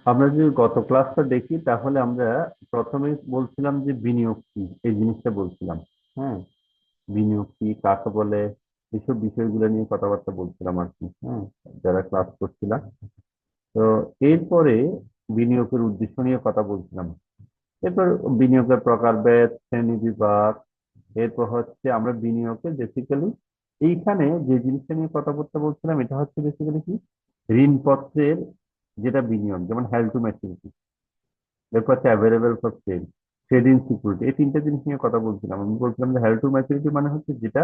আমরা যদি গত ক্লাসটা দেখি তাহলে আমরা প্রথমে বলছিলাম যে বিনিয়োগ কি, এই জিনিসটা বলছিলাম। হ্যাঁ, বিনিয়োগ কি, কাকে বলে, এইসব বিষয়গুলো নিয়ে কথাবার্তা বলছিলাম আর কি। হ্যাঁ, যারা ক্লাস করছিলাম। তো এরপরে বিনিয়োগের উদ্দেশ্য নিয়ে কথা বলছিলাম। এরপর বিনিয়োগের প্রকারভেদ, শ্রেণী বিভাগ। এরপর হচ্ছে আমরা বিনিয়োগে বেসিক্যালি এইখানে যে জিনিসটা নিয়ে কথাবার্তা বলছিলাম, এটা হচ্ছে বেসিক্যালি কি, ঋণপত্রের যেটা বিনিয়োগ, যেমন হেল্ড টু ম্যাচুরিটি। এরপর হচ্ছে available for sale, trading security. এই তিনটা জিনিস নিয়ে কথা বলছিলাম। আমি বলছিলাম যে হেল্ড টু ম্যাচুরিটি মানে হচ্ছে যেটা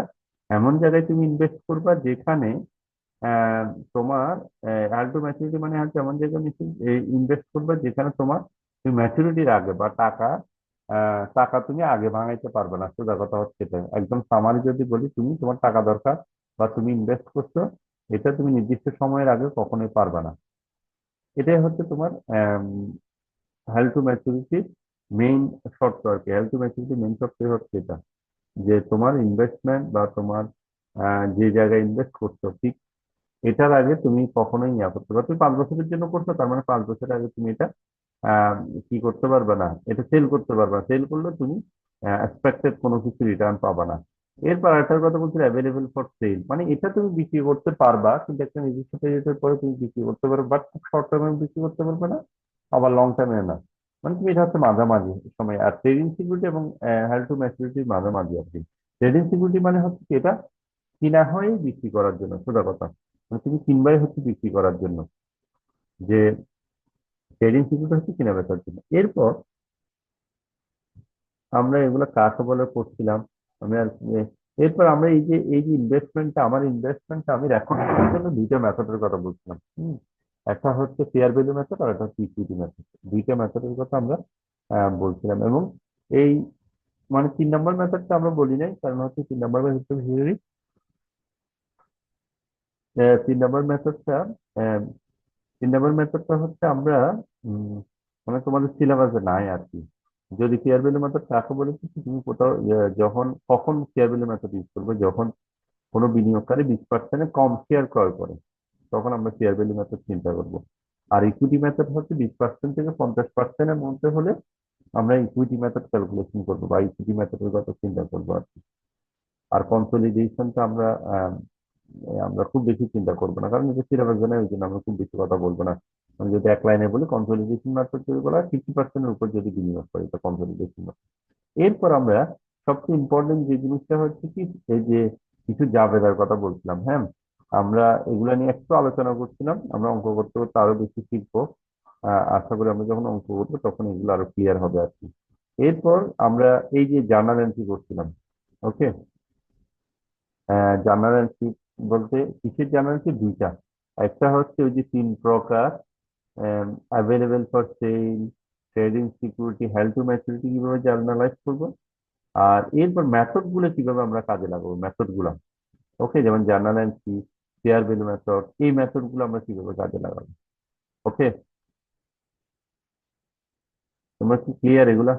এমন জায়গায় তুমি ইনভেস্ট করবা যেখানে আহ, তোমার হেল্ড টু ম্যাচুরিটি মানে হচ্ছে এমন জায়গায় ইনভেস্ট করবা যেখানে তোমার তুমি ম্যাচুরিটির আগে বা টাকা তুমি আগে ভাঙাইতে পারবে না। সোজা কথা হচ্ছে এটা। একদম সামারি যদি বলি, তুমি তোমার টাকা দরকার বা তুমি ইনভেস্ট করছো, এটা তুমি নির্দিষ্ট সময়ের আগে কখনোই পারবে না। এটাই হচ্ছে তোমার হেল্ড টু ম্যাচুরিটির মেইন শর্ত আর কি। হেল্ড টু ম্যাচুরিটির মেইন শর্ত হচ্ছে এটা, যে তোমার ইনভেস্টমেন্ট বা তোমার যে জায়গায় ইনভেস্ট করছো, ঠিক এটার আগে তুমি কখনোই করতে পারবে। তুমি 5 বছরের জন্য করছো, তার মানে 5 বছর আগে তুমি এটা আহ, কি করতে পারবে না, এটা সেল করতে পারবে না। সেল করলে তুমি এক্সপেক্টেড কোনো কিছু রিটার্ন পাবা না। এরপর আরেকটার কথা বলছি, অ্যাভেলেবল ফর সেল, মানে এটা তুমি বিক্রি করতে পারবা কিন্তু একটা নির্দিষ্ট পিরিয়ডের পরে তুমি বিক্রি করতে পারবে, বাট খুব শর্ট টার্মে বিক্রি করতে পারবে না, আবার লং টার্মে না। মানে তুমি এটা হচ্ছে মাঝামাঝি সময়। আর ট্রেডিং সিকিউরিটি এবং হেল্ড টু ম্যাচুরিটির মাঝামাঝি আর কি। ট্রেডিং সিকিউরিটি মানে হচ্ছে কি, এটা কিনা হয় বিক্রি করার জন্য, সোজা কথা। মানে তুমি কিনবাই হচ্ছে বিক্রি করার জন্য, যে ট্রেডিং সিকিউরিটি হচ্ছে কিনা বেচার জন্য। এরপর আমরা এগুলো কাকে বলে করছিলাম। আমি আর এরপর আমরা এই যে ইনভেস্টমেন্টটা, আমার ইনভেস্টমেন্টটা আমি রেকর্ড করার জন্য দুইটা মেথডের কথা বলছিলাম। একটা হচ্ছে ফেয়ার ভ্যালু মেথড আর একটা হচ্ছে ইকুইটি মেথড। দুইটা মেথডের কথা আমরা বলছিলাম। এবং এই মানে 3 নম্বর মেথডটা আমরা বলি নাই, কারণ হচ্ছে 3 নম্বর মেথডটা বেশি 3 নম্বর মেথডটা 3 নম্বর মেথডটা হচ্ছে আমরা উম, মানে তোমাদের সিলেবাসে নাই আর কি। যদি ফেয়ার ভ্যালু মেথড কাকে বলেছি, তুমি কোথাও যখন কখন ফেয়ার ভ্যালু মেথড ইউজ করবে, যখন কোনো বিনিয়োগকারী 20% কম শেয়ার ক্রয় করে, তখন আমরা ফেয়ার ভ্যালু মেথড চিন্তা করব। আর ইকুইটি মেথড হচ্ছে 20% থেকে 50%-এর মধ্যে হলে আমরা ইকুইটি মেথড ক্যালকুলেশন করবো বা ইকুইটি মেথডের কথা চিন্তা করবো আর কি। আর কনসোলিডেশনটা আমরা খুব বেশি চিন্তা করবো না, কারণ এটা সিলেবাস জানাই, ওই জন্য আমরা খুব বেশি কথা বলবো না। আমি যদি এক লাইনে বলি, কনসোলিডেশন মেথড যদি বলা হয় 50%-এর উপর যদি বিনিয়োগ করে, এটা কনসোলিডেশন। এরপর আমরা সবচেয়ে ইম্পর্টেন্ট যে জিনিসটা হচ্ছে কি, এই যে কিছু জাবেদার কথা বলছিলাম। হ্যাঁ, আমরা এগুলা নিয়ে একটু আলোচনা করছিলাম। আমরা অঙ্ক করতে করতে আরো বেশি শিখবো। আশা করি আমরা যখন অঙ্ক করবো তখন এগুলো আরো ক্লিয়ার হবে আর কি। এরপর আমরা এই যে জার্নাল এন্ট্রি করছিলাম। ওকে, জার্নাল এন্ট্রি বলতে কিসের জার্নাল এন্ট্রি? দুইটা। একটা হচ্ছে ওই যে 3 প্রকার, available for sale, trading security, held to maturity, কিভাবে জার্নালাইজ করবো। আর এরপর মেথড গুলো কিভাবে আমরা কাজে লাগাবো, মেথড গুলা। ওকে, যেমন journal entry, share value method, এই মেথড গুলো আমরা কিভাবে কাজে লাগাবো। ওকে, তোমরা কি ক্লিয়ার এগুলা?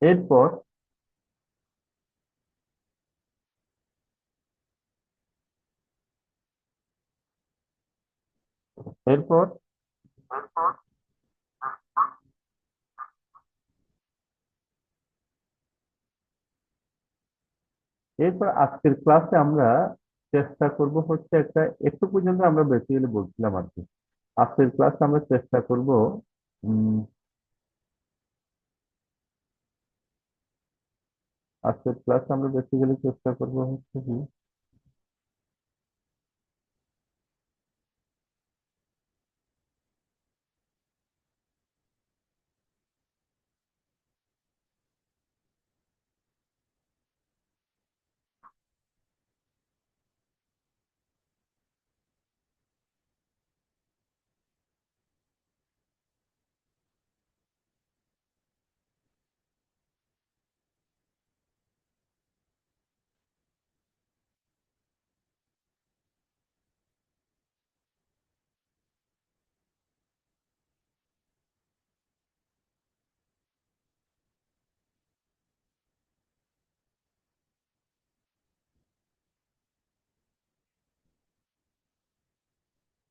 এরপর এরপর এরপর আজকের ক্লাসে আমরা চেষ্টা করব হচ্ছে একটা, একটু পর্যন্ত আমরা বেসিক্যালি বলছিলাম আর কি। আজকের ক্লাসে আমরা চেষ্টা করব উম আজকের ক্লাসে আমরা বেসিক্যালি চেষ্টা করব হচ্ছে কি,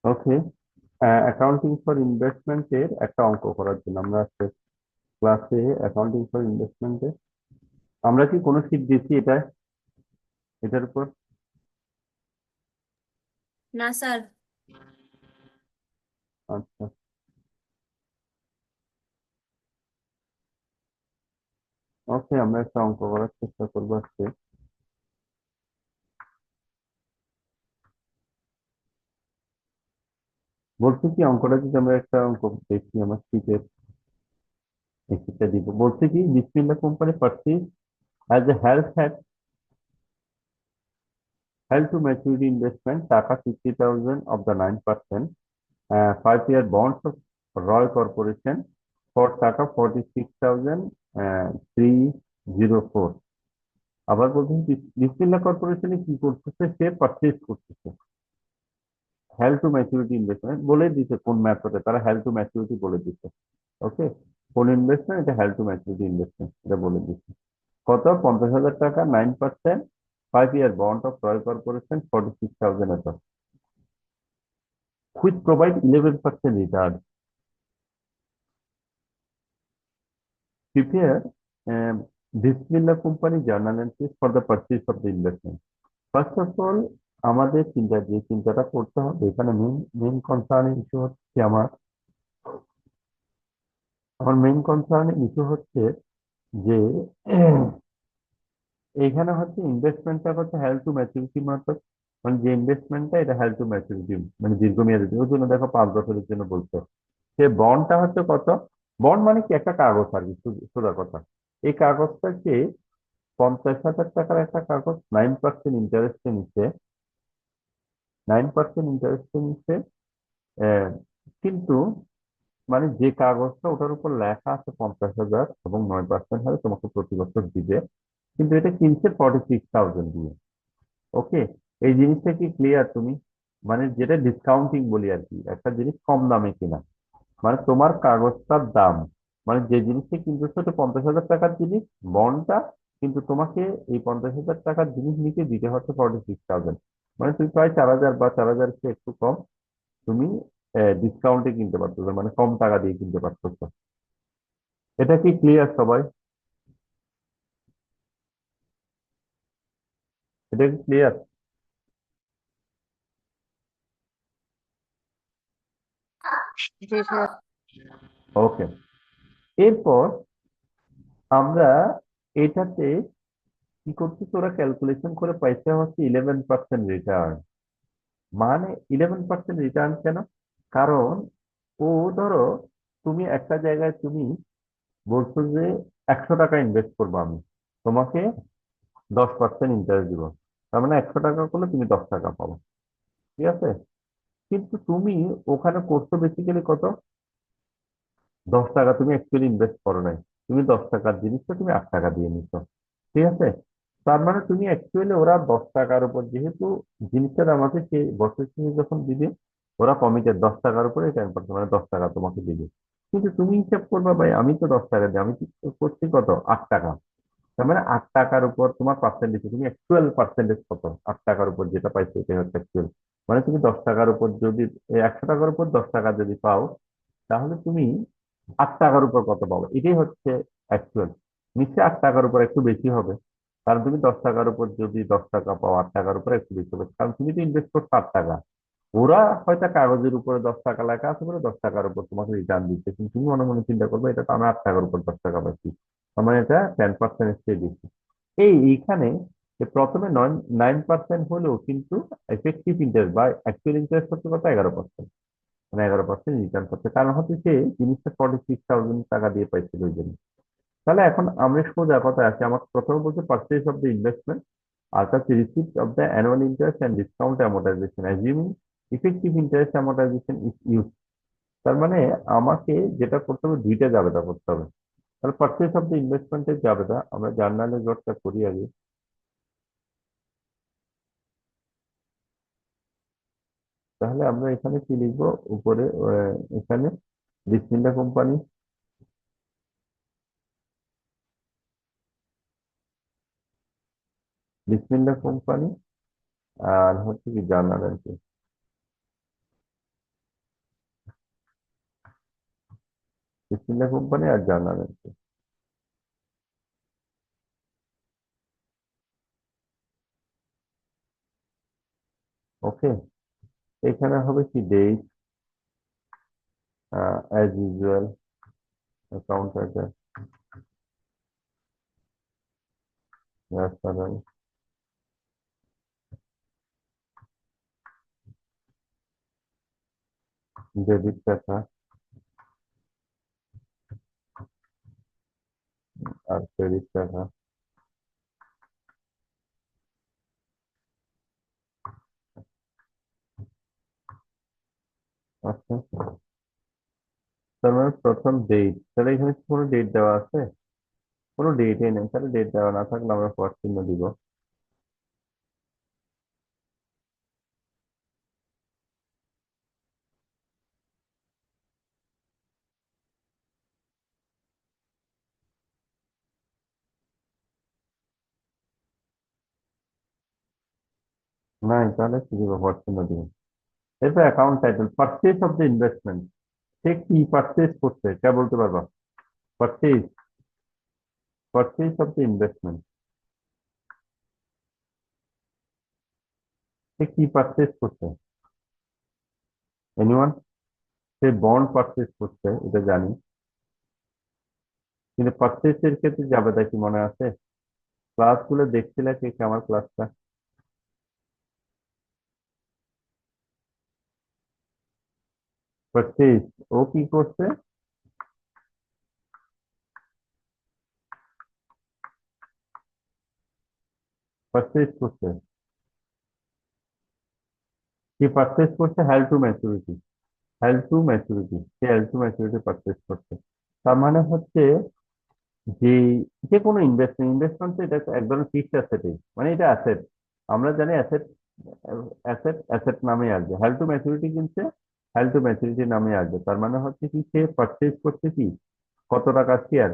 ওকে, অ্যাকাউন্টিং ফর ইনভেস্টমেন্টের একটা অঙ্ক করার জন্য আমরা আজকে ক্লাসে অ্যাকাউন্টিং ফর ইনভেস্টমেন্টে আমরা কি কোনো শিট দিচ্ছি এটার উপর? না স্যার। আচ্ছা, ওকে, আমরা একটা অঙ্ক করার চেষ্টা করবো আজকে। বলছি কি, অঙ্কটা যদি আমরা একটা অঙ্ক দেখি আমার শিটের, এই শিটটা দিব, বলছে কি Bismillah company purchase as a held to maturity investment টাকা 50,000 of the 9% 5-year bonds of Roy Corporation for টাকা 46,304। আবার বলছেন বিসমিল্লাহ কর্পোরেশনে কি করতেছে, সে পারচেজ করতেছে হেল্ড টু ম্যাচুরিটি ইনভেস্টমেন্ট বলে দিচ্ছে, কোন মেথডে তারা হেল্ড টু ম্যাচুরিটি বলে দিচ্ছে। ওকে, কোন ইনভেস্টমেন্ট, এটা হেল্ড টু ম্যাচুরিটি ইনভেস্টমেন্ট, এটা বলে দিচ্ছে। কত? 50,000 টাকা, 9%, 5-year bond of Roy corporation 46,000 এত, which provide 11% return. Prepare Bismillah Company journal entries for the purchase of the investment. First of all, আমাদের চিন্তাটা করতে হবে এখানে মেইন মেইন কনসার্নিং ইস্যু হচ্ছে আমার মেইন কনসার্নিং ইস্যু হচ্ছে যে এইখানে হচ্ছে ইনভেস্টমেন্টটা হচ্ছে হেল্ড টু ম্যাচুরিটি মেথড, মানে যে ইনভেস্টমেন্টটা এটা হেল্ড টু ম্যাচুরিটি, মানে দীর্ঘমেয়াদী, ওই জন্য দেখো 5 বছরের জন্য বলছে। সে বন্ডটা হচ্ছে কত? বন্ড মানে কি, একটা কাগজ আর কি, সোজা কথা। এই কাগজটাকে 50,000 টাকার একটা কাগজ 9% ইন্টারেস্টে নিচ্ছে, 9% ইন্টারেস্টে নিচ্ছে। আহ, কিন্তু মানে যে কাগজটা ওটার উপর লেখা আছে 50,000 এবং 9% হারে তোমাকে প্রতি বছর দিবে, কিন্তু এটা কিনছে 46,000 দিয়ে। ওকে, এই জিনিসটা কি ক্লিয়ার তুমি? মানে যেটা ডিসকাউন্টিং বলি আর কি, একটা জিনিস কম দামে কিনা, মানে তোমার কাগজটার দাম, মানে যে জিনিসটা কিনতেছো ওটা 50,000 টাকার জিনিস, বন্ডটা, কিন্তু তোমাকে এই 50,000 টাকার জিনিস নিতে দিতে হচ্ছে 46,000, মানে তুমি প্রায় 4,000 বা 4,000 চেয়ে একটু কম তুমি ডিসকাউন্টে কিনতে পারতেছো, মানে কম টাকা দিয়ে কিনতে পারতেছো। এটা কি ক্লিয়ার সবাই? এটা কি ক্লিয়ার? জি স্যার। ওকে, এরপর আমরা এটাতে কি করছি, তোরা ক্যালকুলেশন করে পাইছে হচ্ছে 11% রিটার্ন। মানে 11% রিটার্ন কেন? কারণ ও, ধরো তুমি একটা জায়গায় তুমি বলছো যে 100 টাকা ইনভেস্ট করবো আমি, তোমাকে 10% ইন্টারেস্ট দিব, তার মানে 100 টাকা করলে তুমি 10 টাকা পাবো, ঠিক আছে? কিন্তু তুমি ওখানে করছো বেসিক্যালি কত, 10 টাকা তুমি অ্যাকচুয়ালি ইনভেস্ট করো নাই, তুমি 10 টাকার জিনিসটা তুমি 8 টাকা দিয়ে নিছো, ঠিক আছে? তার মানে তুমি অ্যাকচুয়ালি, ওরা 10 টাকার উপর যেহেতু জিনিসটার দাম আছে, সে বছর শেষে যখন দিবে ওরা কমিটেড 10 টাকার উপরে 10%, মানে 10 টাকা তোমাকে দিবে। কিন্তু তুমি হিসাব করবা, ভাই আমি তো 10 টাকা দিই, আমি তো করছি কত, 8 টাকা। তার মানে 8 টাকার উপর তোমার পার্সেন্টেজ, তুমি অ্যাকচুয়াল পার্সেন্টেজ কত, 8 টাকার উপর যেটা পাইছো এটাই হচ্ছে অ্যাকচুয়াল। মানে তুমি 10 টাকার উপর যদি 100 টাকার উপর 10 টাকা যদি পাও, তাহলে তুমি 8 টাকার উপর কত পাবো, এটাই হচ্ছে অ্যাকচুয়াল। নিশ্চয়ই 8 টাকার উপর একটু বেশি হবে, কারণ তুমি 10 টাকার উপর যদি 10 টাকা পাও, 8 টাকার উপর একটু বেশি হবে, কারণ তুমি তো ইনভেস্ট করছো 8 টাকা। ওরা হয়তো কাগজের উপরে 10 টাকা লেখা আছে বলে 10 টাকার উপর তোমাকে রিটার্ন দিচ্ছে, কিন্তু তুমি মনে মনে চিন্তা করবে এটা তো আমি 8 টাকার উপর 10 টাকা পাচ্ছি, আমার এটা 10% চেয়ে দিচ্ছি। এইখানে যে প্রথমে 9% হলেও কিন্তু এফেক্টিভ ইন্টারেস্ট বা অ্যাকচুয়াল ইন্টারেস্ট হচ্ছে কত, 11%। মানে 11% রিটার্ন করছে, কারণ হচ্ছে সে জিনিসটা 46,000 টাকা দিয়ে পাইছিল ওই জন্য। তাহলে এখন আমরা সোজা কথা আছে, আমার প্রথমে বলছে পার্চেজ অফ দ্য ইনভেস্টমেন্ট, আর হচ্ছে receipt of the annual interest and discount amortisation assuming effective interest amortisation is use. তার মানে আমাকে যেটা করতে হবে, দুইটা জাবেদা করতে হবে। তাহলে পার্চেজ অফ দ্য ইনভেস্টমেন্টের জাবেদা আমরা জার্নালে জটটা করি আগে। তাহলে আমরা এখানে কি লিখবো, উপরে এখানে বিসমিল্লাহ কোম্পানি, বিসমিল্লাহ কোম্পানি, আর হচ্ছে কি জার্নাল আর কি। বিসমিল্লাহ কোম্পানি আর জার্নাল এন্ট্রি। ওকে, এখানে হবে কি date, as usual account title, referral, debit টাকা আর ক্রেডিট টাকা। আচ্ছা, তার মানে প্রথম ডেট, তাহলে এখানে কি কোনো ডেট দেওয়া আছে? কোনো ডেটই নেই, তাহলে ডেট দেওয়া না থাকলে আমরা পর চিহ্ন দিব। নাই, তাহলে কি দিব? পর চিহ্ন দিব। এরপর account title, purchase of the investment. সে কি পারচেজ করছে, কে বলতে পারবা? Purchase, purchase of the investment, সে কি পারচেজ করছে? এনিওয়ান? সে বন্ড পারচেজ করছে, এটা জানি, কিন্তু পারচেজের ক্ষেত্রে জাবেদা কি মনে আছে? ক্লাসগুলো দেখছিলে কে কে আমার ক্লাসটা? পারচেজ, ও কি করছে? পারচেজ করছে, কি পারচেজ করছে? Held to maturity, held to maturity, সে হেল্ড টু ম্যাচুরিটি পারচেজ করছে। তার মানে হচ্ছে যে যে কোনো ইনভেস্টমেন্ট, ইনভেস্টমেন্ট তো এটা এক ধরনের ফিক্সড অ্যাসেটই, মানে এটা অ্যাসেট। আমরা জানি অ্যাসেট, অ্যাসেট অ্যাসেট নামে আসবে, হেল্ড টু ম্যাচুরিটি কিনছে, হেল্ড টু ম্যাচুরিটি নামে আসবে। তার মানে হচ্ছে কি, সে পারচেজ করছে কি, কত টাকা শেয়ার?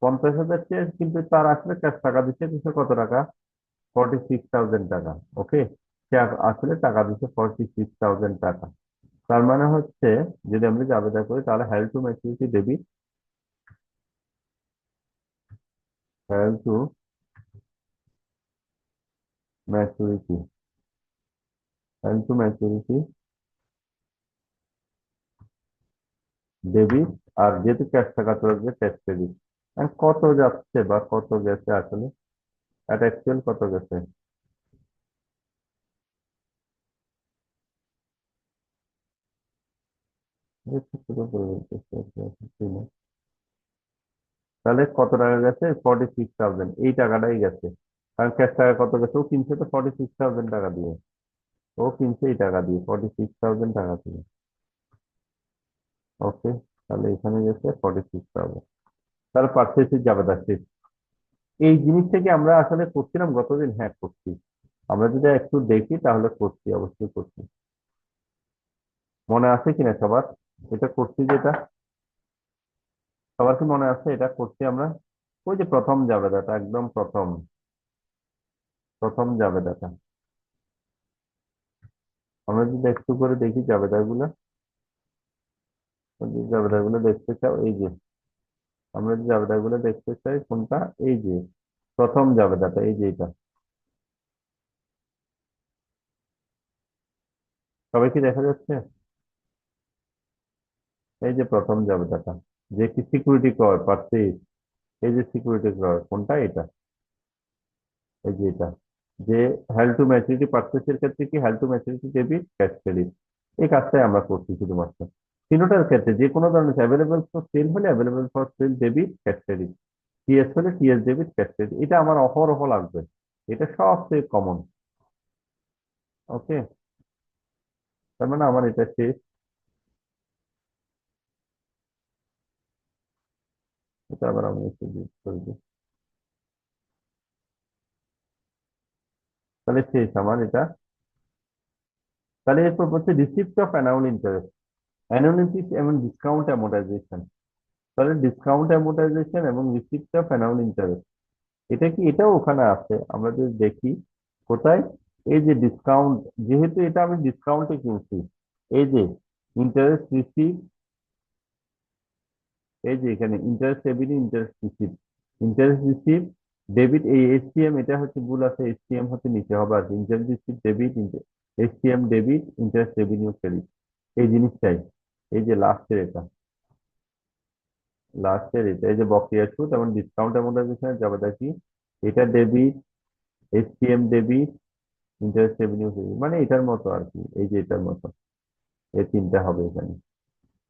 50,000 শেয়ার, কিন্তু তার আসলে ক্যাশ টাকা দিচ্ছে দিচ্ছে কত টাকা? 46,000 টাকা। ওকে, সে আসলে টাকা দিচ্ছে 46,000 টাকা। তার মানে হচ্ছে, যদি আমরা জাবেদা করি তাহলে held to maturity debit, held to maturity, held to maturity debit, আর যেহেতু ক্যাশ টাকা চলে ক্যাশ ক্রেডিট। কত যাচ্ছে বা কত গেছে আসলে, এটা অ্যাকচুয়াল কত গেছে? একটু ছোট করে বলতেছি, তাহলে কত টাকা গেছে? 46,000, এই টাকাটাই গেছে। কারণ ক্যাশ টাকা কত গেছে? ও কিনছে তো 46,000 টাকা দিয়ে, ও কিনছে এই টাকা দিয়ে 46,000 টাকা দিয়ে। ওকে, তাহলে এখানে গেছে 46,000, তাহলে পার্চেসে যাবে যাচ্ছে। এই জিনিসটাকে আমরা আসলে করছিলাম গতদিন, হ্যাঁ করছি। আমরা যদি একটু দেখি তাহলে করছি, অবশ্যই করছি। মনে আছে কিনা সবার? এটা করছি যেটা, সবার কি মনে আছে এটা করছি আমরা? ওই যে প্রথম জাবেদাটা, একদম প্রথম, প্রথম জাবেদাটা। আমরা যদি একটু করে দেখি জাবেদাগুলো, যদি জাবেদাগুলো দেখতে চাও, এই যে আমরা যে জাবেদাগুলো দেখতে চাই কোনটা, এই যে প্রথম জাবেদাটা, এই যে এটা। সবাই কি দেখা যাচ্ছে? এই যে প্রথম জাবেদাটা, যে কি সিকিউরিটি ক্রয় পারচেজ, এই যে সিকিউরিটি ক্রয় কোনটা, এটা, এই যে এটা, যে হেল্ড টু ম্যাচুরিটি পারচেসের ক্ষেত্রে কি held to maturity debit cash credit, এই কাজটাই আমরা করছি শুধুমাত্র। তিনটার ক্ষেত্রে যে কোনো ধরনের অ্যাভেলেবল ফর সেল হলে available for sale debit cash credit, TS হলে টিএস ডেবিট ক্যাশ ক্রেডিট, এটা আমার অহরহ লাগবে, এটা সবচেয়ে কমন। ওকে, তার মানে আমার এটা শেষ। এটা আবার আমি একটু ডিলিট করে দিই। তাহলে শেষ আমার এটা। তাহলে এরপর হচ্ছে receipt of annual interest, annual interest এবং ডিসকাউন্ট অ্যামোর্টাইজেশন। তাহলে ডিসকাউন্ট অ্যামোর্টাইজেশন এবং রিসিপ্ট অফ অ্যানুয়াল ইন্টারেস্ট, এটা কি, এটাও ওখানে আছে। আমরা যদি দেখি কোথায়, এই যে ডিসকাউন্ট, যেহেতু এটা আমি ডিসকাউন্টে কিনছি, এই যে ইন্টারেস্ট রিসিভ এই যে এখানে interest revenue, interest receive debit, এই এসটিএম এটা হচ্ছে ভুল আছে, এসটিএম হচ্ছে নিচে হবে আর interest receive debit, STM debit, interest revenue credit, এই জিনিসটাই, এই যে লাস্টের এটা এই যে বকেয়া সুদ এবং ডিসকাউন্ট অ্যামortization যাবে দেখি, এটা debit, STM debit, interest revenue credit, মানে এটার মতো আর কি, এই যে এটার মতো এই তিনটা হবে এখানে।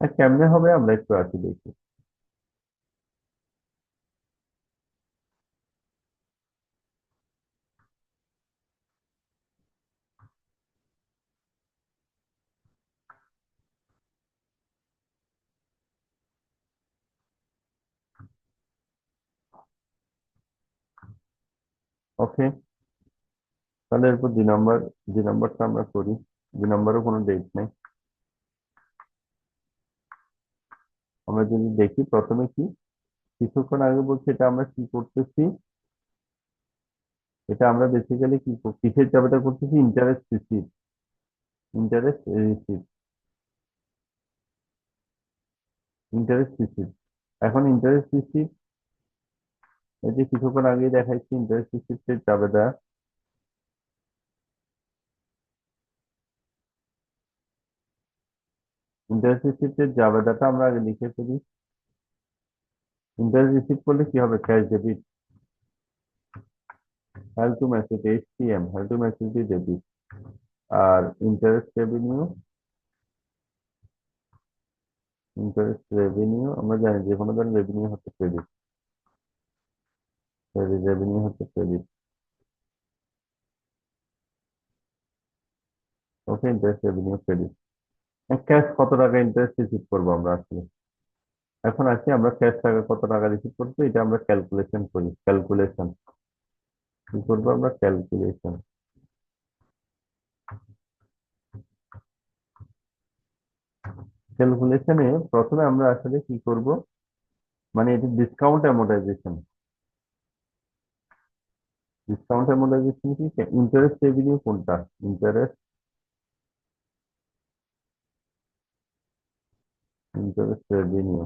আর কেমনে হবে আমরা একটু আসি দেখি। ওকে, তাহলে এরপর 2 নম্বর, 2 নম্বরটা আমরা করি। 2 নম্বরও কোনো ডেট নেই। আমরা যদি দেখি প্রথমে কি, কিছুক্ষণ আগে বলছি এটা আমরা কি করতেছি, এটা আমরা বেসিক্যালি কিসের চাপটা করতেছি, ইন্টারেস্ট রিসিভ, ইন্টারেস্ট রিসিভ। এখন ইন্টারেস্ট রিসিভ, এই যে কিছুক্ষণ আগে দেখাইছি ইন্টারেস্ট রিসিভের চাপটা, ইন্টারেস্ট রিসিভের জাবেদাটা আমরা আগে লিখে ফেলি। ইন্টারেস্ট রিসিভ করলে কি হবে, ক্যাশ ডেবিট, হেল টু মেসেজ এইচটিএম, হেল টু মেসেজ ডেবিট। আর ইন্টারেস্ট রেভিনিউ, আমরা জানি যে কোনো ধরনের রেভিনিউ হচ্ছে ক্রেডিট, রেভিনিউ হচ্ছে ক্রেডিট। ওকে, ইন্টারেস্ট রেভিনিউ ক্রেডিট। ক্যাশ কত টাকা ইন্টারেস্ট রিসিভ করবো আমরা আসলে, এখন আসি আমরা ক্যাশ টাকা কত টাকা রিসিভ করবো, এটা আমরা ক্যালকুলেশন করি, কি করবো আমরা, ক্যালকুলেশনে প্রথমে আমরা আসলে কি করব, মানে এটা ডিসকাউন্ট অ্যামortization কি, ইন্টারেস্ট রেভিনিউ কোনটা, interest interest revenue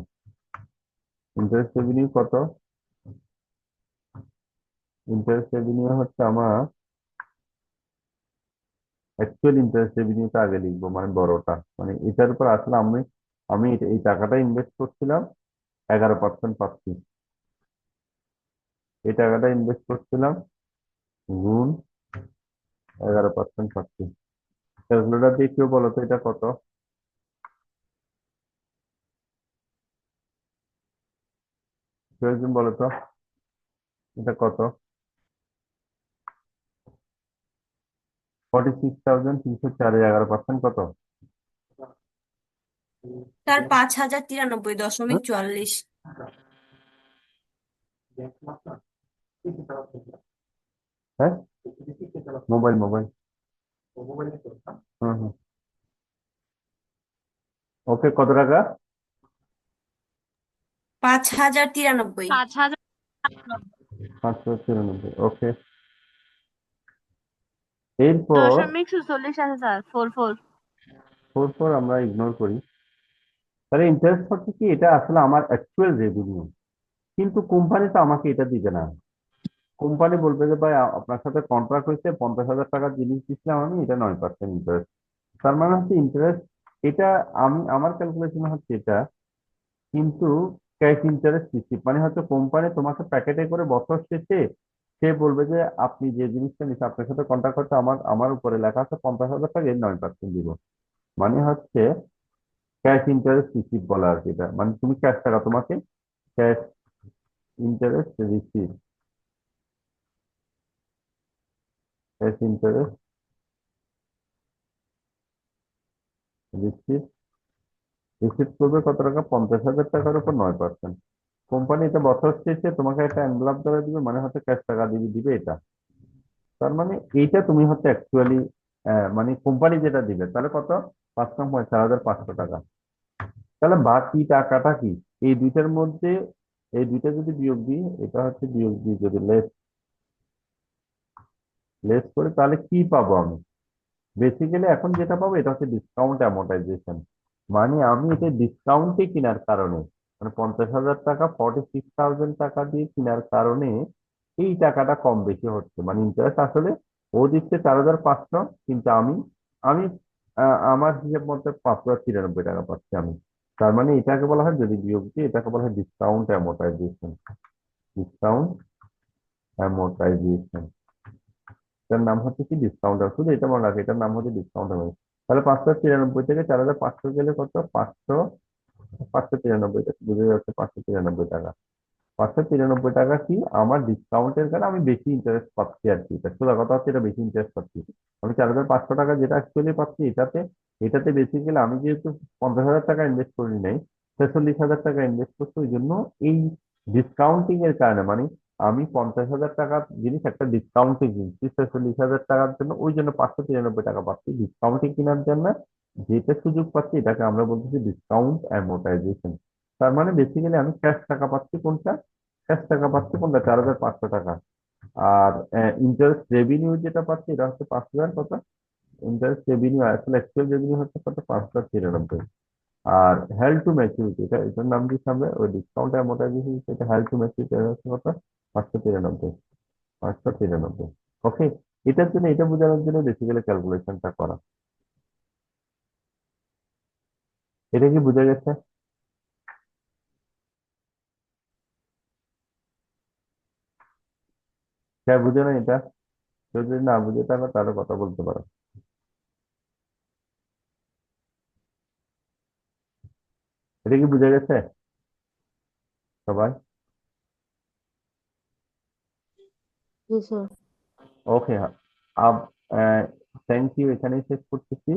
interest revenue কত, ইন্টারেস্ট রেভিনিউ হচ্ছে আমার অ্যাকচুয়াল ইন্টারেস্ট রেভিনিউটা আগে লিখবো, মানে বড়টা, মানে এটার উপর আসলে আমি আমি এই টাকাটা ইনভেস্ট করছিলাম, 11% পাচ্ছি, এই টাকাটা ইনভেস্ট করছিলাম গুণ 11% পাচ্ছি। ক্যালকুলেটর দিয়ে কেউ বলো তো এটা কত, কেউ একজন বলো তো এটা কত, 46,304, 11% কত, স্যার 5,093.44। হ্যাঁ, মোবাইল। হুম হুম, ওকে কত টাকা, 5,093। 594, ওকে। এরপর 0.46 আছে স্যার, 44। আমরা ইগনোর করি। তাহলে ইন্টারেস্ট হচ্ছে কি, এটা আসলে আমার অ্যাকচুয়াল রেভিনিউ, কিন্তু কোম্পানি তো আমাকে এটা দিবে না। কোম্পানি বলবে যে ভাই আপনার সাথে কন্ট্রাক্ট হয়েছে, 50,000 টাকার জিনিস দিচ্ছিলাম আমি, এটা 9% ইন্টারেস্ট। তার মানে হচ্ছে ইন্টারেস্ট, এটা আমার ক্যালকুলেশন হচ্ছে এটা, কিন্তু ক্যাশ ইন্টারেস্ট রিসিভ মানে হচ্ছে কোম্পানি তোমাকে প্যাকেটে করে বছর শেষে সে বলবে যে আপনি যে জিনিসটা নিচ্ছে আপনার সাথে কন্ট্যাক্ট করতে, আমার আমার উপরে লেখা আছে 50,000 টাকা, এর 9% দিব, মানে হচ্ছে ক্যাশ ইন্টারেস্ট রিসিভ বলা আর কি, এটা মানে তুমি ক্যাশ টাকা তোমাকে, cash interest receive, cash interest receive, receive করবে কত টাকা, 50,000 টাকার উপর 9%। কোম্পানি এটা বছর শেষে তোমাকে একটা এনভেলপ ধরে দিবে, মানে হচ্ছে ক্যাশ টাকা দিবে দিবে এটা। তার মানে এইটা তুমি হচ্ছে অ্যাকচুয়ালি, মানে কোম্পানি যেটা দিবে তাহলে কত, 5,04,500 টাকা। তাহলে বাকি টাকাটা কি, এই দুইটার মধ্যে, এই দুইটা যদি বিয়োগ দিই, এটা হচ্ছে বিয়োগ দিই যদি লেস লেস করে, তাহলে কি পাবো আমি, বেসিক্যালি এখন যেটা পাবো এটা হচ্ছে ডিসকাউন্ট অ্যামortization, মানে আমি এটা ডিসকাউন্টে কেনার কারণে মানে 50,000 টাকা 46,000 টাকা দিয়ে কেনার কারণে এই টাকাটা কম বেশি হচ্ছে, মানে ইন্টারেস্ট আসলে ও দিচ্ছে 4,500, কিন্তু আমি আমি আমার হিসেব মতে 593 টাকা পাচ্ছি আমি। তার মানে এটাকে বলা হয়, যদি বিয়োগ দিই এটাকে বলা হয় ডিসকাউন্ট অ্যামোর্টাইজেশন। ডিসকাউন্ট অ্যামোর্টাইজেশন, এটার নাম হচ্ছে কি ডিসকাউন্ট, শুধু এটা মনে রাখে, এটার নাম হচ্ছে ডিসকাউন্ট অ্যামোর্টাইজেশন। তাহলে 593 থেকে 4,500 গেলে কত? 593 বুঝে যাচ্ছে, 593 টাকা। 593 টাকা কি আমার ডিসকাউন্টের কারণে আমি বেশি ইন্টারেস্ট পাচ্ছি আর কি, এটা সোজা কথা হচ্ছে, এটা বেশি ইন্টারেস্ট পাচ্ছি। আমি 4,500 টাকা যেটা অ্যাকচুয়ালি পাচ্ছি, এটাতে বেসিক্যালি আমি যেহেতু 50,000 টাকা ইনভেস্ট করি নাই, 46,000 টাকা ইনভেস্ট করছি, ওই জন্য এই ডিসকাউন্টিং এর কারণে, মানে আমি 50,000 টাকার জিনিস একটা ডিসকাউন্টে কিনছি 46,000 টাকার জন্য, ওই জন্য 593 টাকা পাচ্ছি ডিসকাউন্টে কেনার জন্য। যেটা সুযোগ পাচ্ছি এটাকে আমরা বলতেছি ডিসকাউন্ট অ্যামোর্টাইজেশন। তার মানে বেসিক্যালি আমি ক্যাশ টাকা পাচ্ছি কোনটা? ক্যাশ টাকা পাচ্ছি কোনটা? 4,500 টাকা। আর ইন্টারেস্ট রেভিনিউ যেটা পাচ্ছি এটা হচ্ছে 5,000 কত? ইন্টারেস্ট রেভিনিউ আসলে অ্যাকচুয়াল রেভিনিউ হচ্ছে কত? 593। আর হেল্ড টু ম্যাচুরিটি, এটার নাম দিচ্ছি আমরা ওই ডিসকাউন্ট অ্যামোর্টাইজেশন, সেটা হেল্ড টু ম্যাচুরিটি হচ্ছে কত? 593। 593। ওকে, এটার জন্য, এটা বোঝানোর জন্য বেসিক্যালি ক্যালকুলেশনটা করা। এটা কি বোঝা গেছে? হ্যাঁ, বুঝে না এটা? কেউ যদি না বুঝে থাকো তাহলে কথা বলতে পারো। এটা কি বুঝে গেছে সবাই? जी सर। ওকে। আব থ্যাংক ইউ, এখানেই শেষ করতেছি।